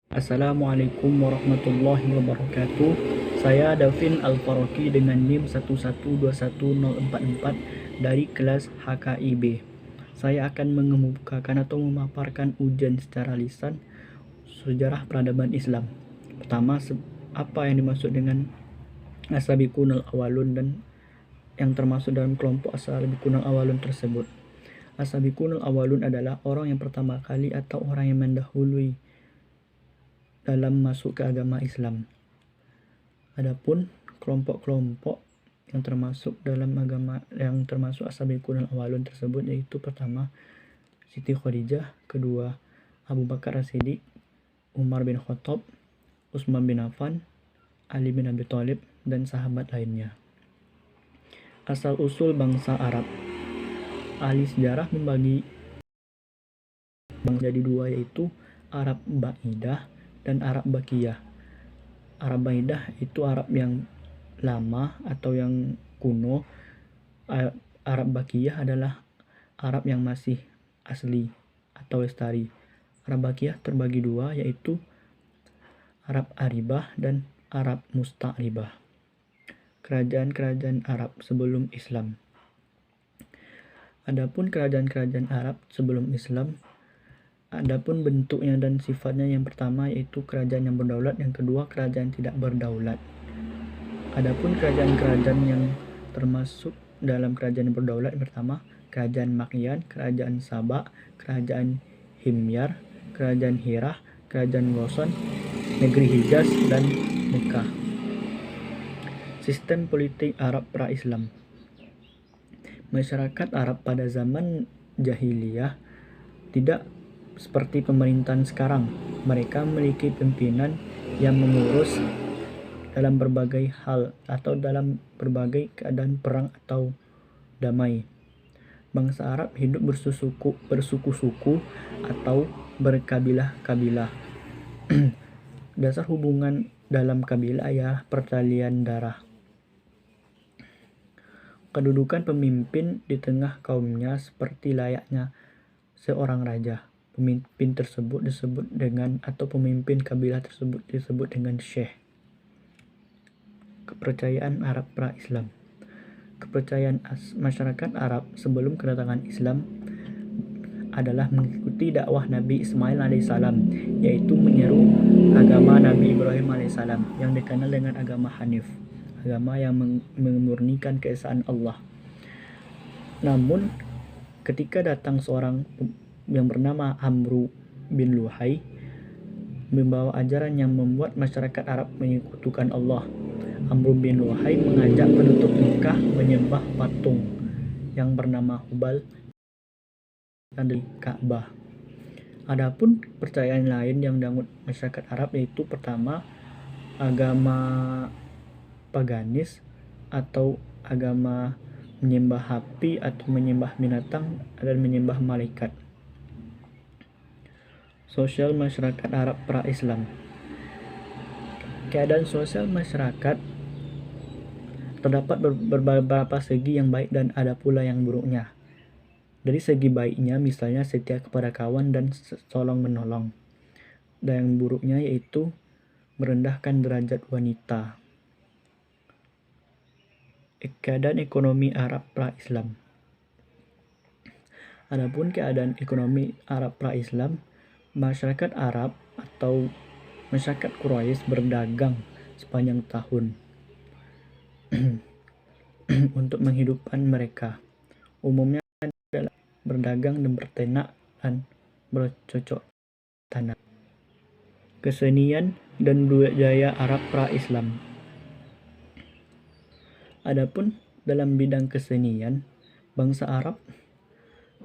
Assalamualaikum warahmatullahi wabarakatuh. Saya Davin Al-Faroki dengan NIM 1121044 dari kelas HKIB. Saya akan mengemukakan atau memaparkan ujian secara lisan sejarah peradaban Islam. Pertama, apa yang dimaksud dengan As-Sabiqun al-Awwalun dan yang termasuk dalam kelompok As-Sabiqun al-Awwalun tersebut. As-Sabiqun al-Awwalun adalah orang yang pertama kali atau orang yang mendahului dalam masuk ke agama Islam. Adapun kelompok-kelompok yang termasuk dalam agama yang termasuk As-Sabiqun al-Awwalun tersebut yaitu pertama Siti Khadijah, kedua Abu Bakar As-Siddiq, Umar bin Khattab, Utsman bin Affan, Ali bin Abi Thalib, dan sahabat lainnya. Asal-usul bangsa Arab. Ahli sejarah membagi bangsa jadi dua yaitu Arab Ba'idah dan Arab Bakiyah. Arab Ba'idah itu Arab yang lama atau yang kuno. Arab Bakiyah adalah Arab yang masih asli atau lestari. Arab Bakiyah terbagi dua yaitu Arab Aribah dan Arab Musta'ribah. Kerajaan-kerajaan Arab sebelum Islam. Adapun kerajaan-kerajaan Arab sebelum Islam, adapun bentuknya dan sifatnya, yang pertama yaitu kerajaan yang berdaulat, yang kedua kerajaan tidak berdaulat. Adapun kerajaan-kerajaan yang termasuk dalam kerajaan yang berdaulat, yang pertama kerajaan Makyan, kerajaan Saba, kerajaan Himyar, kerajaan Hirah, kerajaan Ghassan, negeri Hijaz, dan Mekah. Sistem politik Arab pra-Islam. Masyarakat Arab pada zaman jahiliyah tidak seperti pemerintahan sekarang. Mereka memiliki pimpinan yang mengurus dalam berbagai hal atau dalam berbagai keadaan perang atau damai. Bangsa Arab hidup bersuku-suku atau berkabilah-kabilah. Dasar hubungan dalam kabilah ya pertalian darah. Kedudukan pemimpin di tengah kaumnya seperti layaknya seorang raja. Pemimpin tersebut disebut dengan atau pemimpin kabilah tersebut disebut dengan syekh. Kepercayaan Arab pra-Islam. Kepercayaan masyarakat Arab sebelum kedatangan Islam adalah mengikuti dakwah Nabi Ismail alaihissalam, yaitu menyeru agama Nabi Ibrahim alaihissalam yang dikenal dengan agama Hanif, agama yang memurnikan keesaan Allah. Namun ketika datang seorang yang bernama Amru bin Luhai membawa ajaran yang membuat masyarakat Arab menyekutukan Allah, Amru bin Luhai mengajak penduduk Mekah menyembah patung yang bernama Hubal dan di Ka'bah. Adapun kepercayaan lain yang dianut masyarakat Arab yaitu pertama agama paganis atau agama menyembah api atau menyembah binatang dan menyembah malaikat. Sosial masyarakat Arab pra-Islam. Keadaan sosial masyarakat terdapat beberapa segi yang baik dan ada pula yang buruknya. Dari segi baiknya misalnya setia kepada kawan dan tolong menolong. Dan yang buruknya yaitu merendahkan derajat wanita. Keadaan ekonomi Arab pra-Islam. Adapun keadaan ekonomi Arab pra-Islam, masyarakat Arab atau masyarakat Quraisy berdagang sepanjang tahun untuk menghidupkan mereka. Umumnya adalah berdagang dan berternak dan bercocok tanam. Kesenian dan budaya Arab pra-Islam. Adapun dalam bidang kesenian, bangsa Arab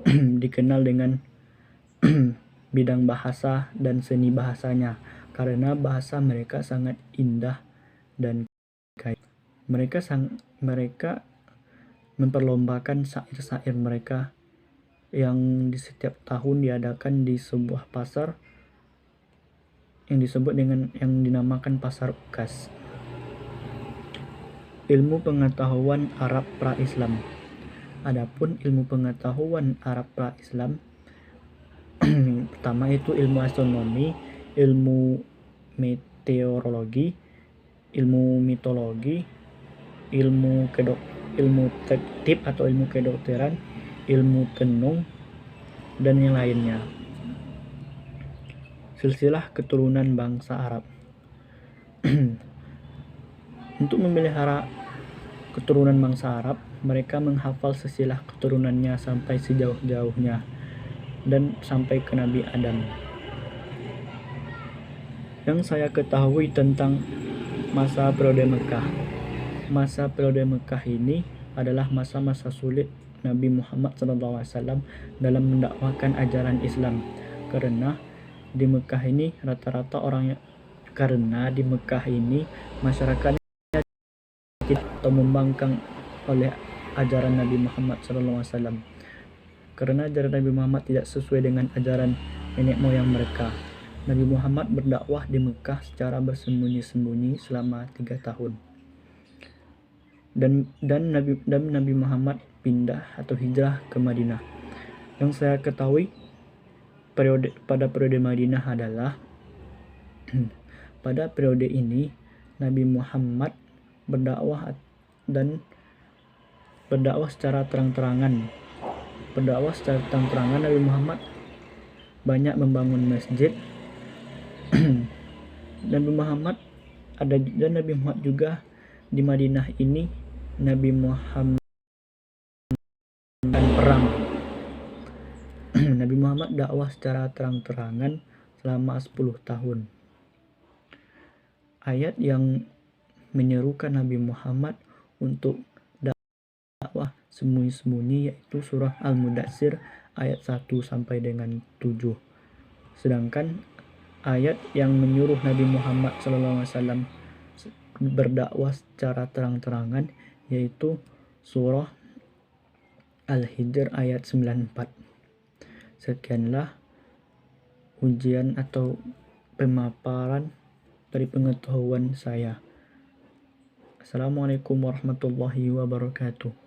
dikenal dengan bidang bahasa dan seni bahasanya karena bahasa mereka sangat indah dan kaya. Mereka memperlombakan syair-syair mereka yang di setiap tahun diadakan di sebuah pasar yang disebut dengan yang dinamakan pasar Ukas. Ilmu pengetahuan Arab pra-Islam. Adapun ilmu pengetahuan Arab pra-Islam pertama itu ilmu astronomi, ilmu meteorologi, ilmu mitologi, ilmu tertib atau ilmu kedokteran, ilmu tenung, dan yang lainnya. Silsilah keturunan bangsa Arab. Untuk memelihara keturunan bangsa Arab, mereka menghafal silsilah keturunannya sampai sejauh-jauhnya dan sampai ke Nabi Adam. Yang saya ketahui tentang masa periode Mekah. Masa periode Mekah ini adalah masa-masa sulit Nabi Muhammad SAW dalam mendakwakan ajaran Islam, karena di Mekah ini masyarakatnya atau membangkang oleh ajaran Nabi Muhammad SAW, karena ajaran Nabi Muhammad tidak sesuai dengan ajaran nenek moyang mereka. Nabi Muhammad berdakwah di Mekah secara bersembunyi-sembunyi selama 3 tahun. Dan Nabi Muhammad pindah atau hijrah ke Madinah. Yang saya ketahui pada periode Madinah adalah pada periode ini Nabi Muhammad berdakwah secara terang-terangan. Nabi Muhammad banyak membangun masjid. Nabi Muhammad juga di Madinah ini Nabi Muhammad perang. Nabi Muhammad dakwah secara terang-terangan selama 10 tahun. Ayat yang menyerukan Nabi Muhammad untuk dakwah sembunyi-sembunyi yaitu surah Al-Mudatsir ayat 1 sampai dengan 7. Sedangkan ayat yang menyuruh Nabi Muhammad SAW berdakwah secara terang-terangan yaitu surah Al-Hijr ayat 94. Sekianlah ujian atau pemaparan dari pengetahuan saya. Assalamualaikum warahmatullahi wabarakatuh.